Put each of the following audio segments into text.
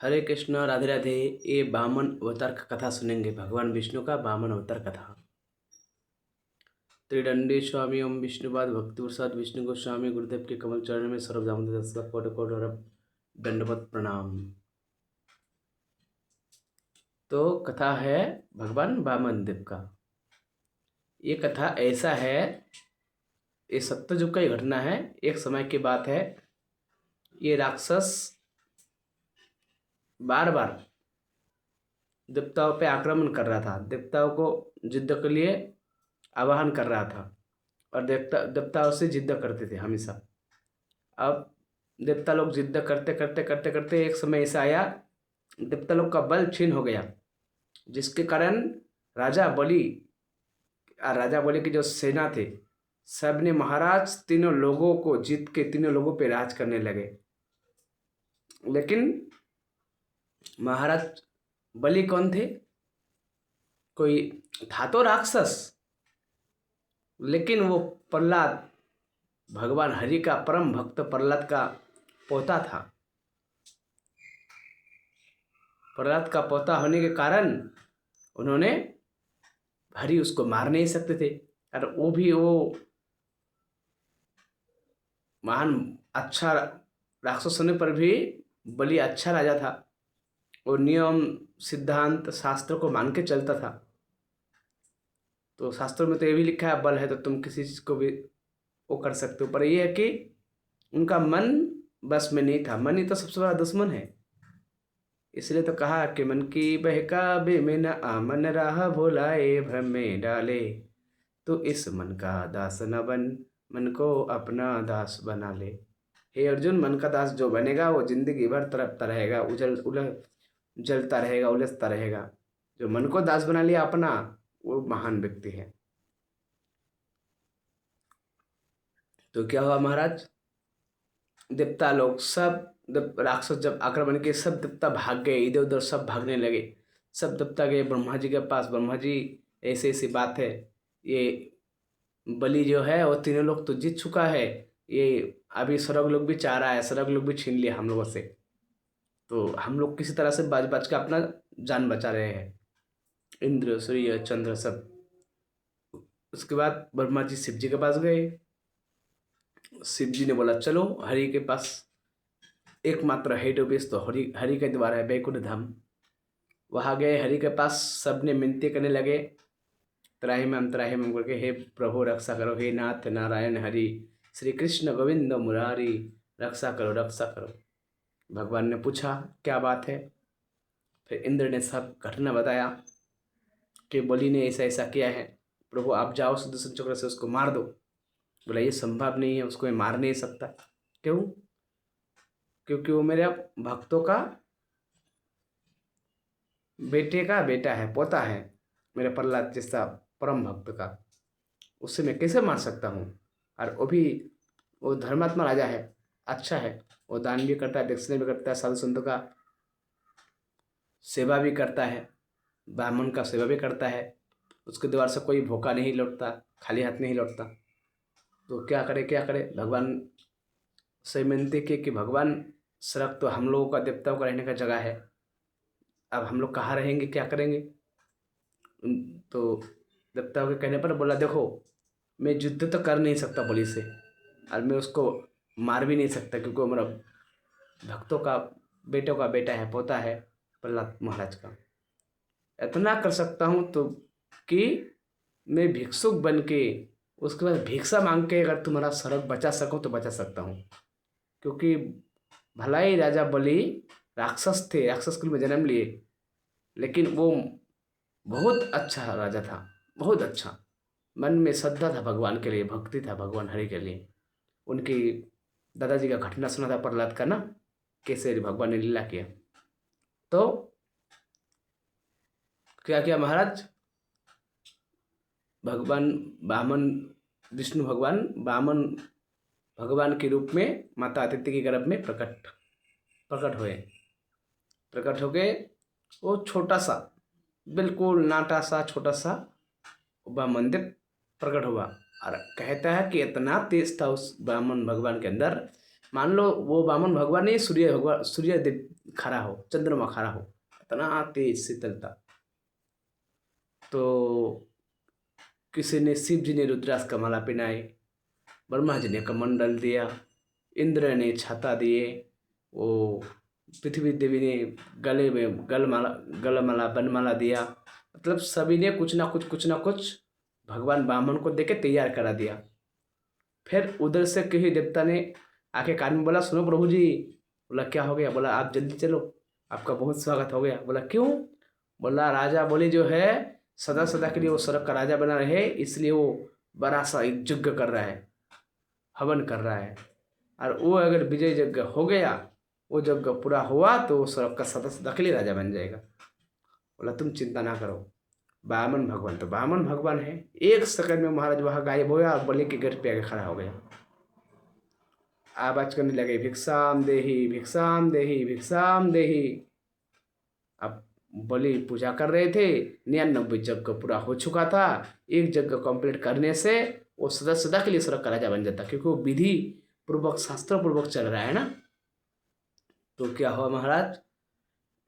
हरे कृष्ण राधे राधे। ये वामन अवतार का कथा सुनेंगे। भगवान विष्णु का वामन अवतार कथा। त्रिदंडी स्वामी ओम विष्णुपाद भक्ति प्रसाद विष्णु गोस्वामी गुरुदेव के कमल चरण में सर्वदामोदर कोटि कोटि अरब दंडवत प्रणाम। तो कथा है भगवान वामन देव का। ये कथा ऐसा है, ये सत्ययुग का ही घटना है। एक समय की बात है। ये राक्षस बार बार देवताओं पे आक्रमण कर रहा था, देवताओं को युद्ध के लिए आवाहन कर रहा था और देवताओं से जिद्द करते थे हमेशा। अब देवता लोग जिद्द करते करते करते करते एक समय ऐसा आया, देवता लोग का बल क्षीण हो गया, जिसके कारण राजा बलि की जो सेना थे, सब ने महाराज तीनों लोगों को जीत के तीनों लोगों पे राज करने लगे। लेकिन महाराज बलि कौन थे? कोई था तो राक्षस, लेकिन वो प्रहलाद, भगवान हरि का परम भक्त प्रहलाद का पोता था। प्रहलाद का पोता होने के कारण उन्होंने हरि उसको मार नहीं सकते थे। और वो महान अच्छा राक्षस होने पर भी बलि अच्छा राजा था। वो नियम सिद्धांत शास्त्र को मान के चलता था। तो शास्त्रों में तो ये भी लिखा है, बल है तो तुम किसी चीज को भी वो कर सकते हो। पर ये है कि उनका मन बस में नहीं था। मन ही तो सबसे बड़ा दुश्मन है। इसलिए तो कहा कि मन की बहकावे में न आमन राह भोलाए, भ्रम में डाले तो इस मन का दास न बन, मन को अपना दास बना ले। हे अर्जुन, मन का दास जो बनेगा वो जिंदगी भर तड़पता रहेगा, जलता रहेगा, उलझता रहेगा। जो मन को दास बना लिया अपना, वो महान व्यक्ति है। तो क्या हुआ महाराज? देवता लोग सब राक्षस जब आक्रमण किए, सब देवता भाग गए, इधर उधर सब भागने लगे। सब देवता गए ब्रह्मा जी के पास। ब्रह्मा जी, ऐसी ऐसी बात है, ये बलि जो है वो तीनों लोग तो जीत चुका है, ये अभी स्वर्ग लोग भी चाह रहा है, स्वर्ग लोग भी छीन लिया हम लोगों से। तो हम लोग किसी तरह से बच बच के अपना जान बचा रहे हैं, इंद्र सूर्य चंद्र सब। उसके बाद ब्रह्मा जी शिव जी के पास गए। शिव जी ने बोला चलो हरि के पास, एकमात्र हेड ऑफिस तो हरि के द्वारा है, बैकुंठ धाम। वहाँ गए हरि के पास, सबने मिनती करने लगे, त्राहिमाम करके, हे प्रभु रक्षा करो, हे नाथ नारायण हरि श्री कृष्ण गोविंद मुरारी, रक्षा करो रक्षा करो। भगवान ने पूछा क्या बात है? फिर इंद्र ने सब घटना बताया कि बलि ने ऐसा ऐसा किया है। प्रभु आप जाओ सुदर्शन चक्र से उसको मार दो। बोला ये संभव नहीं है, उसको मैं मार नहीं सकता। क्यों? क्योंकि वो मेरे भक्तों का बेटे का बेटा है, पोता है, मेरे प्रहलाद जैसा परम भक्त का। उससे मैं कैसे मार सकता हूँ? और वो धर्मात्मा राजा है, अच्छा है, वो दान भी करता है, दक्षिणा भी करता है, साधु संतों का सेवा भी करता है, ब्राह्मण का सेवा भी करता है। उसके द्वार से कोई भूखा नहीं लौटता, खाली हाथ नहीं लौटता। तो क्या करे क्या करे? भगवान से विनती की कि भगवान सड़क तो हम लोगों का, देवताओं का रहने का जगह है, अब हम लोग कहाँ रहेंगे, क्या करेंगे? तो देवताओं के कहने पर बोला देखो, मैं युद्ध तो कर नहीं सकता बलि से, और मैं उसको मार भी नहीं सकता, क्योंकि वो मेरा भक्तों का बेटों का बेटा है, पोता है प्रहलाद महाराज का। इतना कर सकता हूँ तो कि मैं भिक्षुक बन के उसके बाद भिक्षा मांग के अगर तुम्हारा स्वर्ग बचा सको तो बचा सकता हूँ। क्योंकि भला ही राजा बलि राक्षस थे, राक्षस कुल में जन्म लिए, लेकिन वो बहुत अच्छा राजा था, बहुत अच्छा। मन में श्रद्धा था भगवान के लिए, भक्ति था भगवान हरि के लिए। उनकी दादाजी का घटना सुना था प्रहलाद का ना, कैसे भगवान ने लीला किया। तो क्या किया महाराज? भगवान वामन, विष्णु भगवान वामन भगवान के रूप में माता अदिति के गर्भ में प्रकट हुए। प्रकट हो गए। वो छोटा सा, बिल्कुल नाटा सा, छोटा सा वामन देव प्रकट हुआ। और कहता है कि इतना तेज था उस वामन भगवान के अंदर, मान लो वो वामन भगवान नहीं, सूर्य खड़ा हो, चंद्रमा खड़ा हो, इतना तेज से चलता। तो किसी ने, शिव जी ने रुद्राक्ष का माला पहनाई, ब्रह्मा जी ने कमंडल दिया, इंद्र ने छाता दिए, वो पृथ्वी देवी ने गले में गलमाला बनमाला दिया। मतलब सभी ने कुछ ना कुछ भगवान वामन को देके तैयार करा दिया। फिर उधर से किसी देवता ने आके कान में बोला, सुनो प्रभु जी। बोला क्या हो गया? बोला आप जल्दी चलो, आपका बहुत स्वागत हो गया। बोला क्यों? बोला राजा बोले जो है सदा सदा के लिए वो स्वर्ग का राजा बना रहे, इसलिए वो बड़ा सा एक यज्ञ कर रहा है, हवन कर रहा है, और वो अगर विजय यज्ञ हो गया, वो यज्ञ पूरा हुआ तो वो स्वर्ग का सदा सदा के लिए राजा बन जाएगा। बोला तुम चिंता ना करो। वामन भगवान तो वामन भगवान है। एक सेकंड में महाराज वहाँ गायब हो गया और बलि के घर पे आके खड़ा हो गया। आवाज करने लगे, भिक्षाम देही भिक्षाम देही भिक्षाम देही। अब बलि पूजा कर रहे थे, 99 यज्ञ पूरा हो चुका था। एक यज्ञ कंप्लीट करने से वो सदा सदा के लिए स्वर्ग का राजा बन जाता, क्योंकि वो विधि पूर्वक शास्त्र पूर्वक चल रहा है ना। तो क्या हुआ महाराज,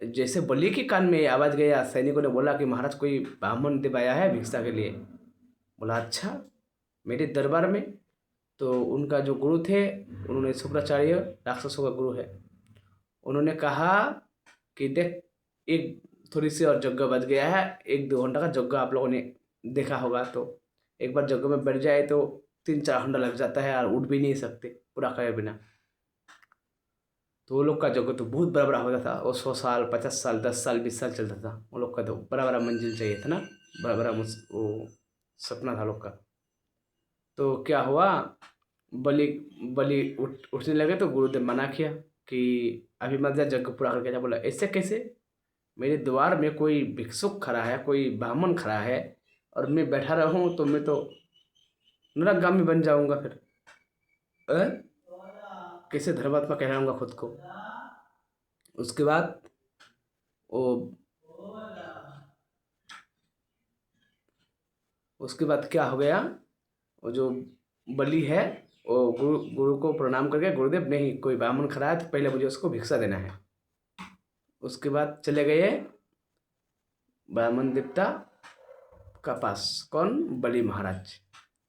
जैसे बलि के कान में आवाज गया, सैनिकों ने बोला कि महाराज कोई ब्राह्मण देव आया है भिक्षा के लिए। बोला अच्छा, मेरे दरबार में? तो उनका जो गुरु थे, उन्होंने शुक्राचार्य राक्षसों का गुरु है, उन्होंने कहा कि देख, एक थोड़ी सी और यज्ञ बच गया है, 1-2 घंटा का यज्ञ आप लोगों ने देखा होगा। तो एक बार यज्ञ में बैठ जाए तो 3-4 घंटा लग जाता है और उठ भी नहीं सकते पूरा करे बिना। तो वो लोग का यज्ञ तो बहुत बड़ा बड़ा होता था, वो 100 साल 50 साल 10 साल 20 साल चलता था। वो लोग का तो बड़ा बड़ा मंजिल चाहिए था ना, बड़ा बड़ा वो सपना था लोग का। तो क्या हुआ, बलि बलि उठने लगे तो गुरुदेव मना किया कि अभी मत जा, यज्ञ पूरा करके जा। बोला ऐसे कैसे? मेरे द्वार में कोई भिक्षुक खड़ा है, कोई ब्राह्मण खड़ा है, और मैं बैठा रहूं तो मैं तो नरकगामी बन जाऊंगा फिर। कैसे धर्मात्मा कहलाऊंगा खुद को? उसके बाद वो उसके बाद क्या हो गया, वो जो बलि है वो गुरु को प्रणाम करके, गुरुदेव नहीं, कोई ब्राह्मण खड़ा है तो पहले मुझे उसको भिक्षा देना है। उसके बाद चले गए ब्राह्मण देवता का पास। कौन? बलि महाराज।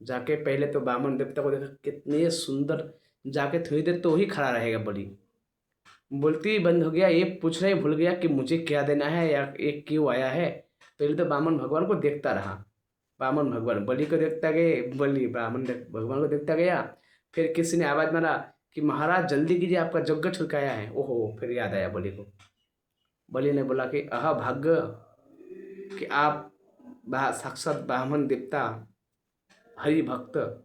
जाके पहले तो ब्राह्मण देवता को देखा कितने सुंदर, जाके थोड़ी देर तो वही खड़ा रहेगा बलि, बोलती ही बंद हो गया, ये पूछना ही भूल गया कि मुझे क्या देना है या ये क्यों आया है। पहले तो ब्राह्मण भगवान को देखता रहा, ब्राह्मण भगवान बलि को देखता गए, बलि भगवान को देखता गया। फिर किसी ने आवाज मारा कि महाराज जल्दी कीजिए, आपका यज्ञ छुड़काया है। ओहो, फिर याद आया बलि को। बलि ने बोला कि आह भाग्य कि आप साक्षात ब्राह्मण देवता हरि भक्त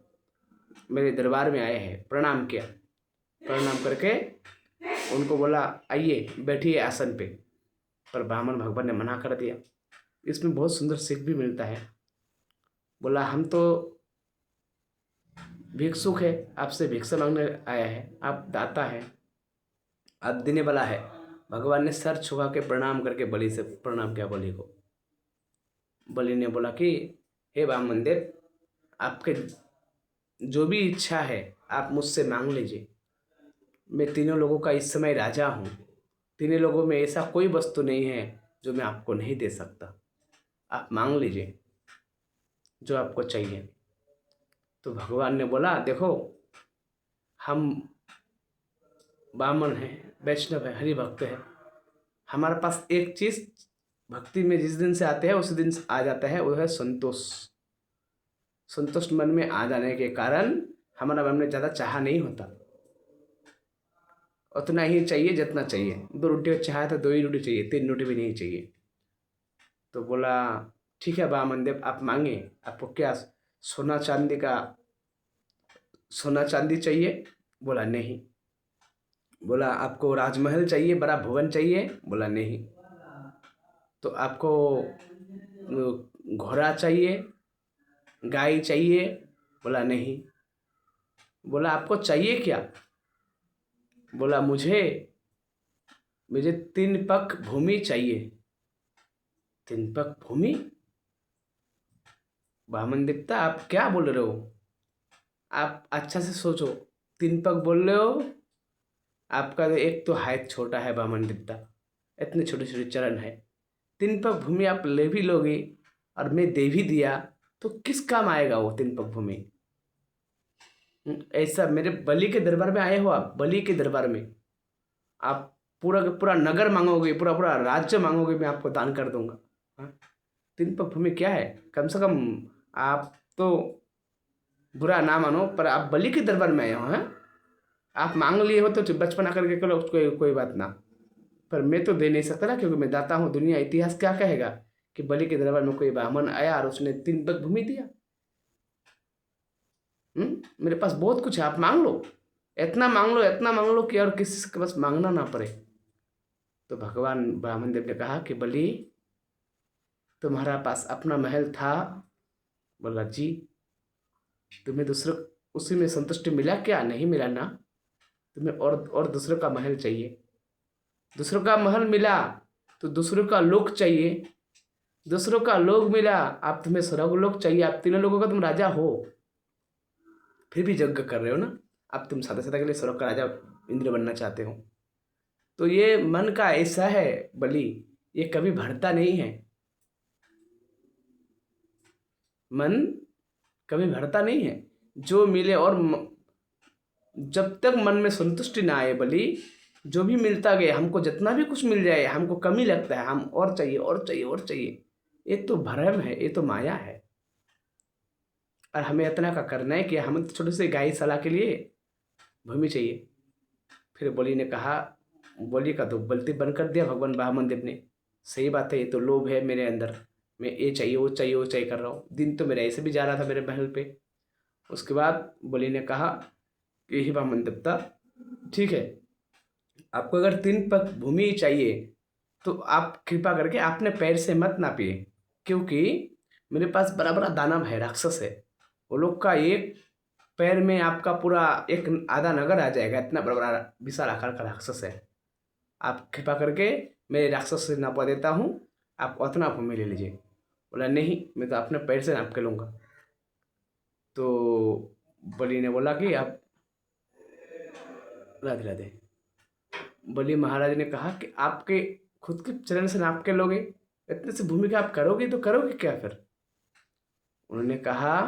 मेरे दरबार में आए हैं। प्रणाम किया, प्रणाम करके उनको बोला आइए बैठिए आसन पे, पर ब्राह्मण भगवान ने मना कर दिया। इसमें बहुत सुंदर सीख भी मिलता है। बोला हम तो भिक्षुक है, आपसे भिक्षा मांगने आया है, आप दाता है, आप देने वाला है। भगवान ने सर छुआ के प्रणाम करके बलि से प्रणाम किया बलि को। बलि ने बोला कि हे ब्राह्मण देव, आपके जो भी इच्छा है आप मुझसे मांग लीजिए। मैं तीनों लोगों का इस समय राजा हूँ, तीनों लोगों में ऐसा कोई वस्तु नहीं है जो मैं आपको नहीं दे सकता। आप मांग लीजिए जो आपको चाहिए। तो भगवान ने बोला देखो, हम ब्राह्मण हैं, वैष्णव है, हरि भक्त है, हमारे पास एक चीज़ भक्ति में जिस दिन से आते हैं उसी दिन से आ जाता है, वो है संतोष। संतुष्ट मन में आ जाने के कारण हमारा मन में ज़्यादा चाह नहीं होता, उतना ही चाहिए जितना चाहिए। 2 रोटी चाहे तो 2 ही रोटी चाहिए, 3 रोटी भी नहीं चाहिए। तो बोला ठीक है ब्राह्मण देव, आप मांगे, आपको क्या सोना चांदी चाहिए? बोला नहीं। बोला आपको राजमहल चाहिए, बड़ा भवन चाहिए? बोला नहीं। तो आपको घोड़ा चाहिए, गाय चाहिए? बोला नहीं। बोला आपको चाहिए क्या? बोला मुझे 3 पग भूमि चाहिए। 3 पग भूमि? ब्राह्मण देवता आप क्या बोल रहे हो? आप अच्छा से सोचो, 3 पग बोल रहे हो, आपका तो एक तो हाइट छोटा है वामन देवता, इतने छोटे छोटे चरण है, 3 पग भूमि आप ले भी लोगे और मैं दे भी दिया तो किस काम आएगा वो 3 पग भूमि। ऐसा मेरे बलि के दरबार में आए हो आप, बलि के दरबार में आप पूरा का पूरा नगर मांगोगे, पूरा पूरा राज्य मांगोगे, मैं आपको दान कर दूंगा। हाँ, 3 पग भूमि क्या है, कम से कम आप तो बुरा ना मानो पर आप बलि के दरबार में आए हो हैं। आप मांग लिए हो तो बचपन आकर के करो, कोई बात ना, पर मैं तो दे नहीं सकता ना, क्योंकि मैं दाता हूँ। दुनिया इतिहास क्या कहेगा कि बलि के दरबार में कोई ब्राह्मण आया और उसने 3 पग भूमि दिया। मेरे पास बहुत कुछ है, आप मांग लो, इतना मांग लो, इतना मांग लो कि और किसी से बस मांगना ना पड़े। तो भगवान ब्राह्मण देव ने कहा कि बलि तुम्हारा पास अपना महल था। बोला जी, तुम्हें दूसरे उसी में संतुष्टि मिला क्या, नहीं मिला ना, तुम्हें और दूसरों का महल चाहिए। दूसरों का महल मिला तो दूसरों का लोक चाहिए, दूसरों का लोक मिला आप, तुम्हें स्वर्ग लोक चाहिए। आप तीनों लोगों का तुम राजा हो, फिर भी यज्ञ कर रहे हो ना, अब तुम सदा सदा के लिए स्वर्ग का राजा इंद्र बनना चाहते हो। तो ये मन का ऐसा है बलि, ये कभी भरता नहीं है, मन कभी भरता नहीं है। जो मिले और जब तक मन में संतुष्टि ना आए बलि, जो भी मिलता गया, हमको जितना भी कुछ मिल जाए हमको कमी लगता है, हम और चाहिए और चाहिए और चाहिए। ये तो भ्रम है, ये तो माया है। और हमें इतना का करना है कि हमें तो छोटे से गायशाला के लिए भूमि चाहिए। फिर बलि ने कहा, बलि का तो बलती बंद कर दिया भगवान वामन देव ने। सही बात है, ये तो लोभ है मेरे अंदर, मैं ये चाहिए वो चाहिए वो चाहिए कर रहा हूँ। दिन तो मेरा ऐसे भी जा रहा था मेरे महल पे। उसके बाद बलि ने कहा कि हे वामन देवता, ठीक है, आपको अगर 3 पग भूमि चाहिए तो आप कृपा करके अपने पैर से मत नापिए, क्योंकि मेरे पास बड़ा बड़ा दानव है, राक्षस है। वो लोग का एक पैर में आपका पूरा एक आधा नगर आ जाएगा, इतना बड़ा बड़ा विशाल आकार का राक्षस है। आप कृपा करके मेरे राक्षस से नापा देता हूँ, आप उतना भूमि ले लीजिए। बोला नहीं, मैं तो अपने पैर से नाप के लूँगा। तो बलि ने बोला कि आप, राधे राधे, बलि महाराज ने कहा कि आपके खुद के चरण से नाप के लोगे, इतने से भूमि का आप करोगे तो करोगे क्या फिर। उन्होंने कहा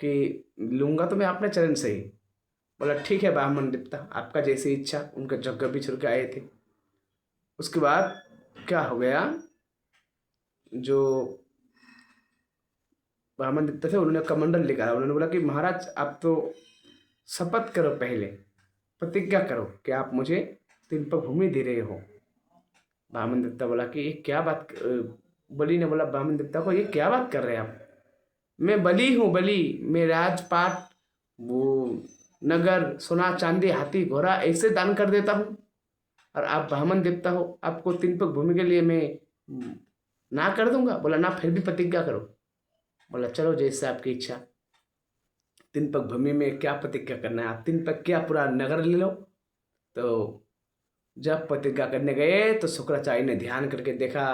कि लूंगा तो मैं अपने चरण से ही। बोला ठीक है ब्राह्मण देवता, आपका जैसी इच्छा। उनका यज्ञ भी छुड़ के आए थे। उसके बाद क्या हो गया, जो ब्राह्मण देवता थे उन्होंने कमंडल लेकर आया। उन्होंने बोला कि महाराज आप तो शपथ करो, पहले प्रतिज्ञा करो कि आप मुझे 3 पग भूमि दे रहे हो। ब्राह्मण देवता बोला कि ये क्या बात, बलि ने बोला ब्राह्मण देवता को, ये क्या बात कर रहे हैं आप, मैं बलि हूँ, बलि, मैं राजपाट, वो नगर, सोना चांदी, हाथी घोड़ा ऐसे दान कर देता हूँ, और आप ब्राह्मण देवता हो, आपको 3 पग भूमि के लिए मैं ना कर दूंगा। बोला ना, फिर भी प्रतिज्ञा करो। बोला चलो जैसे आपकी इच्छा। 3 पग भूमि में क्या प्रतिज्ञा करना है, आप 3 पग क्या पूरा नगर ले लो। तो जब प्रतिज्ञा करने गए तो शुक्राचार्य ने ध्यान करके देखा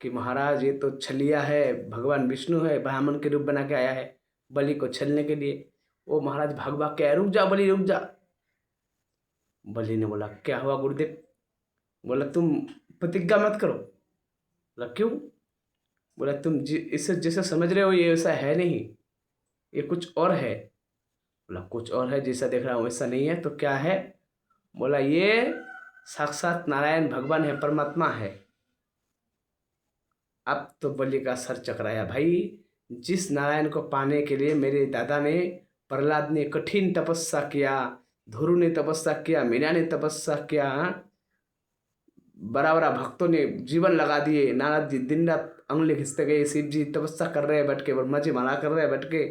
कि महाराज ये तो छलिया है, भगवान विष्णु है, ब्राह्मण के रूप बना के आया है बलि को छलने के लिए। वो महाराज भाग भाग के आए, रुक जा बलि रुक जा। बलि ने बोला क्या हुआ गुरुदेव। बोला तुम प्रतिज्ञा मत करो। बोला क्यों। बोला तुम इसे जैसे समझ रहे हो ये ऐसा है नहीं, ये कुछ और है। बोला कुछ और है, जैसा देख रहा हूँ वैसा नहीं है, तो क्या है। बोला ये साक्षात नारायण भगवान है, परमात्मा है। अब तो बलि का सर चकराया भाई। जिस नारायण को पाने के लिए मेरे दादा ने, प्रहलाद ने कठिन तपस्या किया, ध्रुव ने तपस्या किया, मीना ने तपस्या किया, बड़ा बड़ा भक्तों ने जीवन लगा दिए, नारद जी दिन रात अंगुली खींचते गए, शिव जी तपस्या कर रहे हैं बैठ के, ब्रह्मा जी माला कर रहे हैं बैठ के,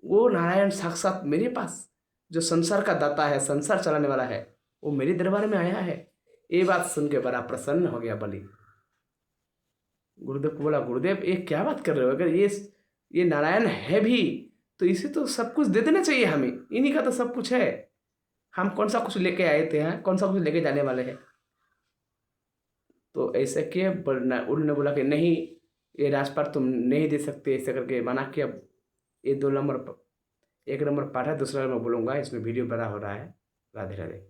वो नारायण साक्षात मेरे पास, जो संसार का दाता है, संसार चलाने वाला है, वो मेरे दरबार में आया है। ये बात सुन के बड़ा प्रसन्न हो गया बलि। गुरुदेव को बोला गुरुदेव ये क्या बात कर रहे हो, अगर ये नारायण है भी तो इसे तो सब कुछ दे देना चाहिए हमें, इन्हीं का तो सब कुछ है, हम कौन सा कुछ लेके आए थे, हैं कौन सा कुछ लेके जाने वाले हैं। तो ऐसे किए, उन्होंने बोला कि नहीं, ये राजपाट तुम नहीं दे सकते, ऐसे करके मना किया। ये 2 नंबर, 1 नंबर पाठ है, दूसरा नंबर बोलूँगा, इसमें वीडियो बड़ा हो रहा है। राधे राधे।